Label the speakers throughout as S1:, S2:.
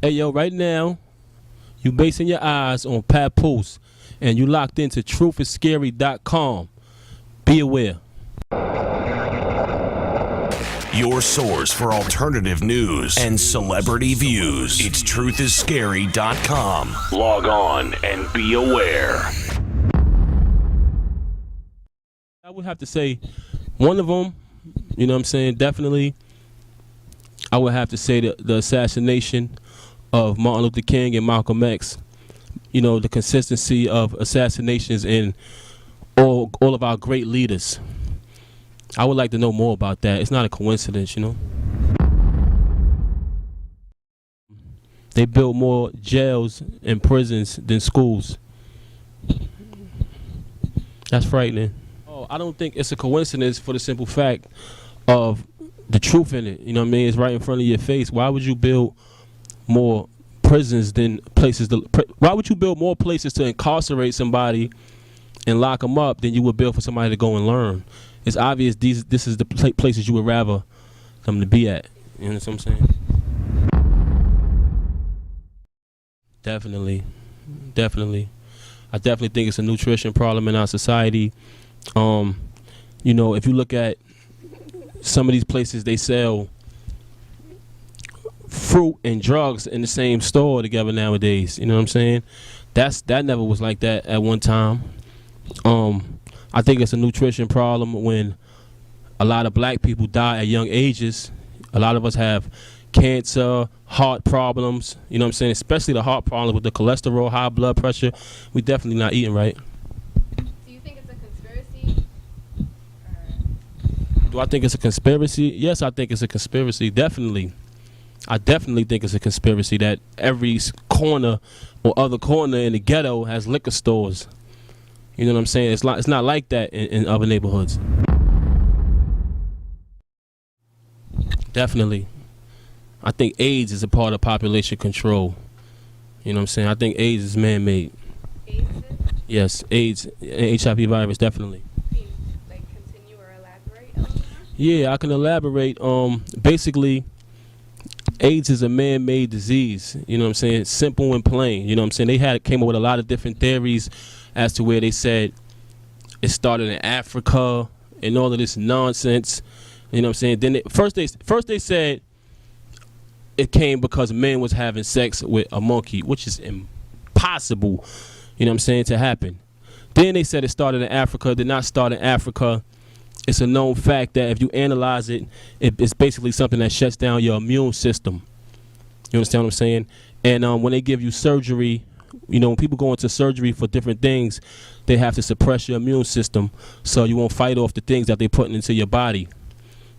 S1: Hey, yo, right now, you basing your eyes on Papoose, and you locked into truthisScary.com. Be aware.
S2: Your source for alternative news and celebrity views. It's truthisScary.com. Log on and be aware.
S1: I would have to say one of them, you know what I'm saying, definitely, I would have to say the assassination of Martin Luther King and Malcolm X. You know, the consistency of assassinations in all of our great leaders. I would like to know more about that. It's not a coincidence, you know. They built more jails and prisons than schools. That's frightening. Oh, I don't think it's a coincidence for the simple fact of the truth in it. You know what I mean? It's right in front of your face. Why would you build more prisons than places why would you build more places to incarcerate somebody and lock them up than you would build for somebody to go and learn? It's obvious this is the places you would rather them to be at. You know what I'm saying? Definitely. I definitely think it's a nutrition problem in our society. You know, if you look at some of these places, they sell fruit and drugs in the same store together nowadays. You know what I'm saying? That never was like that at one time. I think it's a nutrition problem when a lot of black people die at young ages. A lot of us have cancer, heart problems, you know what I'm saying? Especially the heart problems with the cholesterol, high blood pressure. We definitely not eating right.
S3: Do you think it's a conspiracy?
S1: Do I think it's a conspiracy? Yes, I think it's a conspiracy, definitely. I definitely think it's a conspiracy that every corner or other corner in the ghetto has liquor stores. You know what I'm saying? It's not like that in other neighborhoods. Definitely. I think AIDS is a part of population control. You know what I'm saying? I think AIDS is man-made.
S3: AIDS is?
S1: Yes, AIDS, HIV virus, definitely.
S3: Can you continue or elaborate on that?
S1: Yeah, I can elaborate. Basically, AIDS is a man-made disease. You know what I'm saying? Simple and plain. You know what I'm saying? They came up with a lot of different theories as to where they said it started in Africa and all of this nonsense. You know what I'm saying? Then first they said it came because men was having sex with a monkey, which is impossible, you know what I'm saying, to happen. Then they said it started in Africa. It did not start in Africa. It's a known fact that if you analyze it, it's basically something that shuts down your immune system. You understand what I'm saying? And when they give you surgery, you know, when people go into surgery for different things, they have to suppress your immune system so you won't fight off the things that they're putting into your body.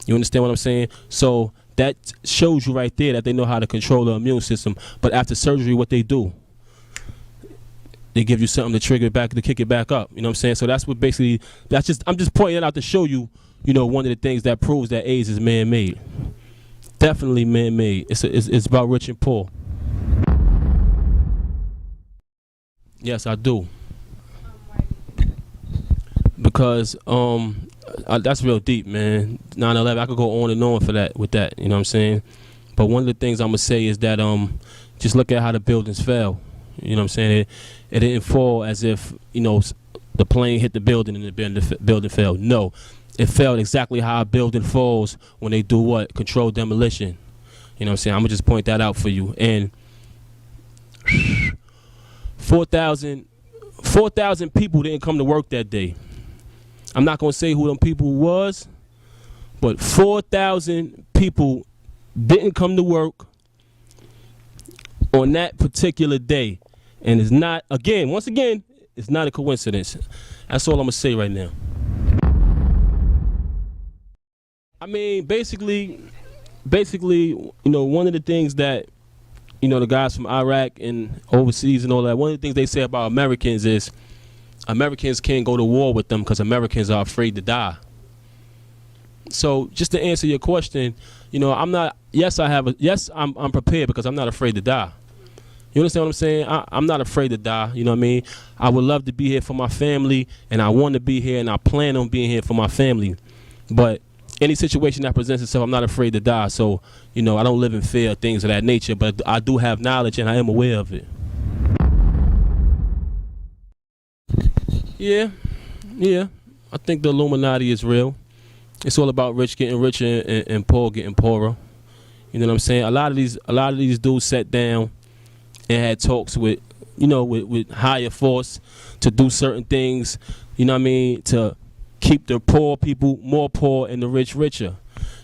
S1: You understand what I'm saying? So that shows you right there that they know how to control the immune system. But after surgery, what they do? They give you something to trigger it back, to kick it back up. You know what I'm saying? So that's what basically, I'm just pointing it out to show you, you know, one of the things that proves that AIDS is man-made. Definitely man-made. It's about rich and poor. Yes, I do. Because that's real deep, man. 9/11, I could go on and on with that, you know what I'm saying? But one of the things I'm gonna say is that just look at how the buildings fell. You know what I'm saying? It didn't fall as if, you know, the plane hit the building and the building fell. No, it fell exactly how a building falls when they do what? Controlled demolition. You know what I'm saying? I'm gonna just point that out for you. And 4,000 people didn't come to work that day. I'm not gonna say who them people was, but 4,000 people didn't come to work on that particular day. And it's not, once again, it's not a coincidence. That's all I'm gonna say right now. I mean, basically, you know, one of the things that, you know, the guys from Iraq and overseas and all that, one of the things they say about Americans is Americans can't go to war with them because Americans are afraid to die. So just to answer your question, you know, I'm prepared because I'm not afraid to die. You understand what I'm saying? I'm not afraid to die, you know what I mean? I would love to be here for my family, and I want to be here, and I plan on being here for my family. But any situation that presents itself, I'm not afraid to die. So, I don't live in fear of things of that nature, but I do have knowledge and I am aware of it. Yeah. I think the Illuminati is real. It's all about rich getting richer and poor getting poorer. You know what I'm saying? A lot of these dudes sat down and had talks with higher force to do certain things, to keep the poor people more poor and the rich richer.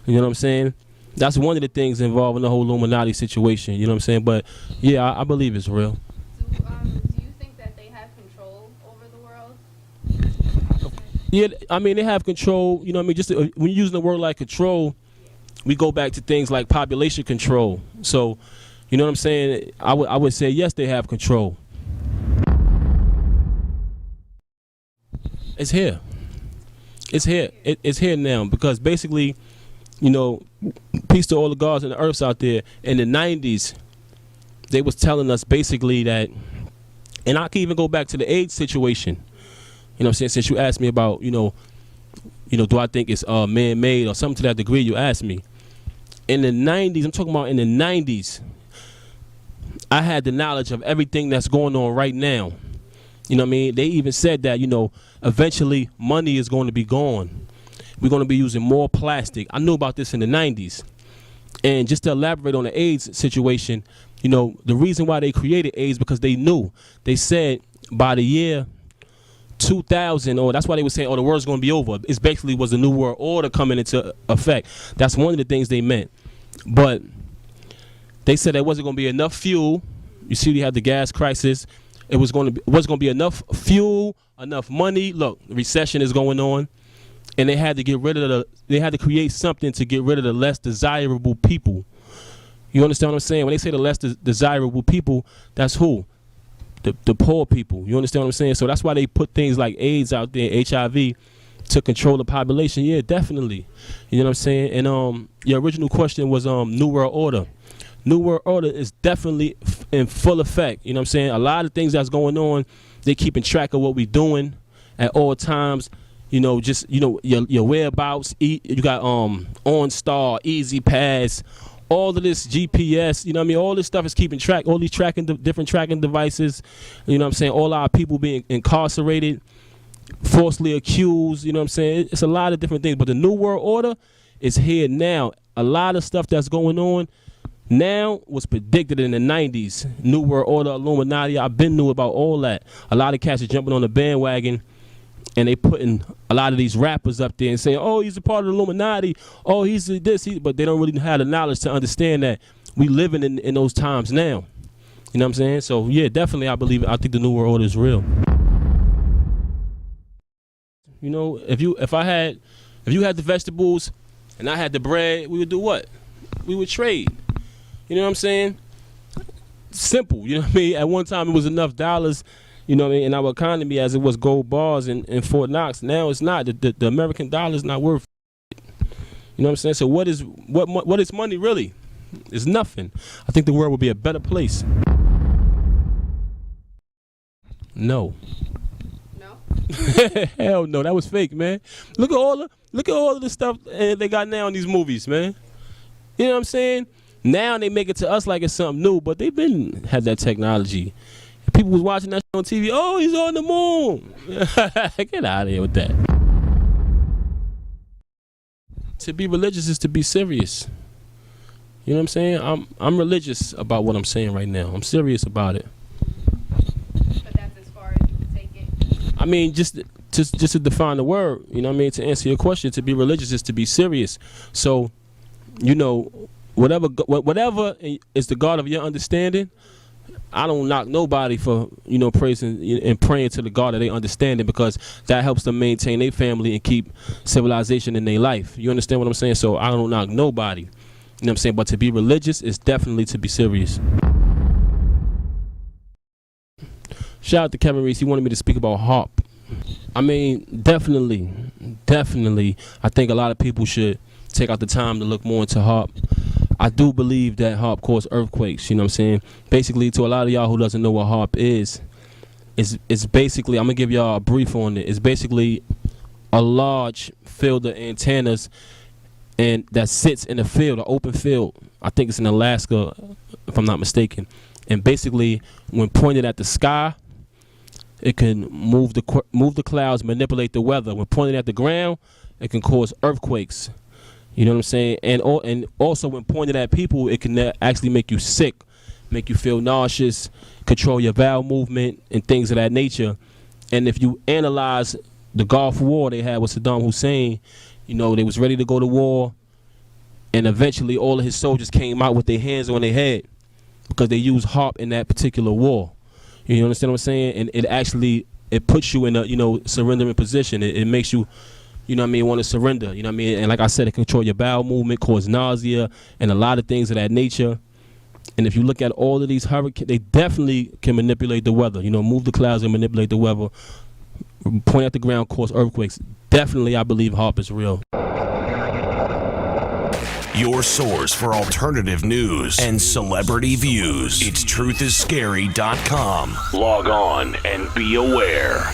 S1: You know what I'm saying? That's one of the things involving the whole Illuminati situation. You know what I'm saying? But yeah, I believe it's real.
S3: Do you think that they have control over the world?
S1: Yeah, they have control. Just when you're using the word like control, we go back to things like population control. So, you know what I'm saying? I would say yes, they have control. It's here. It's here. It's here now because basically, peace to all the gods and the earths out there. In the 90s, they was telling us basically that, and I can even go back to the AIDS situation. You know what I'm saying? Since you asked me about, do I think it's man-made or something to that degree you asked me. In the 90s, I'm talking about in the 90s, I had the knowledge of everything that's going on right now. You know what I mean? They even said that, eventually money is going to be gone. We're going to be using more plastic. I knew about this in the 90s. And just to elaborate on the AIDS situation, the reason why they created AIDS because they knew. They said by the year 2000, or that's why they were saying, the world's going to be over. It basically was the new world order coming into effect. That's one of the things they meant. But they said there wasn't going to be enough fuel. You see, we had the gas crisis. It wasn't going to be enough fuel, enough money. Look, the recession is going on, and they had to create something to get rid of the less desirable people. You understand what I'm saying? When they say the less desirable people, that's who? The poor people. You understand what I'm saying? So that's why they put things like AIDS out there, HIV, to control the population. Yeah, definitely. You know what I'm saying? And your original question was New World Order. New World Order is definitely in full effect. You know what I'm saying? A lot of things that's going on, they keeping track of what we doing at all times. Your whereabouts. You got OnStar, Easy Pass, all of this GPS. You know what I mean? All this stuff is keeping track. All these different tracking devices. You know what I'm saying? All our people being incarcerated, falsely accused. You know what I'm saying? It's a lot of different things. But the New World Order is here now. A lot of stuff that's going on now was predicted in the 90s. New World Order, Illuminati, I've been knew about all that. A lot of cats are jumping on the bandwagon, and they putting a lot of these rappers up there and saying, oh, he's a part of the Illuminati, oh, he's this, but they don't really have the knowledge to understand that we living in those times now. You know what I'm saying? So, yeah, definitely I think the New World Order is real. If you had the vegetables and I had the bread, we would do what? We would trade. You know what I'm saying? Simple. You know what I mean? At one time, it was enough dollars, in our economy as it was gold bars in Fort Knox. Now it's not. The American dollar is not worth it. You know what I'm saying? So what is money really? It's nothing. I think the world would be a better place. No.
S3: No?
S1: Hell no. That was fake, man. Look at all of the stuff they got now in these movies, man. You know what I'm saying? Now they make it to us like it's something new, but they've been had that technology. People was watching that on TV. Oh, he's on the moon. Get out of here with that. To be religious is to be serious. You know what I'm saying? I'm religious about what I'm saying right now. I'm serious about it.
S3: But that's as far as you can take it.
S1: I mean, just to define the word. You know what I mean? To answer your question, to be religious is to be serious. So, whatever is the God of your understanding, I don't knock nobody for praising and praying to the God that they understanding, because that helps them maintain their family and keep civilization in their life. You understand what I'm saying? So I don't knock nobody. You know what I'm saying? But to be religious is definitely to be serious. Shout out to Kevin Reese. He wanted me to speak about harp. I mean, definitely. I think a lot of people should take out the time to look more into harp. I do believe that harp caused earthquakes, you know what I'm saying? Basically, to a lot of y'all who doesn't know what harp is, it's basically, I'm going to give y'all a brief on it. It's basically a large field of antennas, and that sits in a field, an open field. I think it's in Alaska, if I'm not mistaken. And basically, when pointed at the sky, it can move the clouds, manipulate the weather. When pointed at the ground, it can cause earthquakes. You know what I'm saying? And also when pointed at people, it can actually make you sick, make you feel nauseous, control your bowel movement, and things of that nature. And if you analyze the Gulf War they had with Saddam Hussein, you know, they was ready to go to war, and eventually all of his soldiers came out with their hands on their head because they used HARP in that particular war. You understand what I'm saying? And it puts you in a, you know, surrendering position. It makes you, you know what I mean, want to surrender. You know what I mean? And like I said, it control your bowel movement, cause nausea, and a lot of things of that nature. And if you look at all of these hurricanes, they definitely can manipulate the weather. You know, move the clouds and manipulate the weather. Point at the ground, cause earthquakes. Definitely, I believe HARP is real.
S2: Your source for alternative news and celebrity views. It's truthisscary.com. Log on and be aware.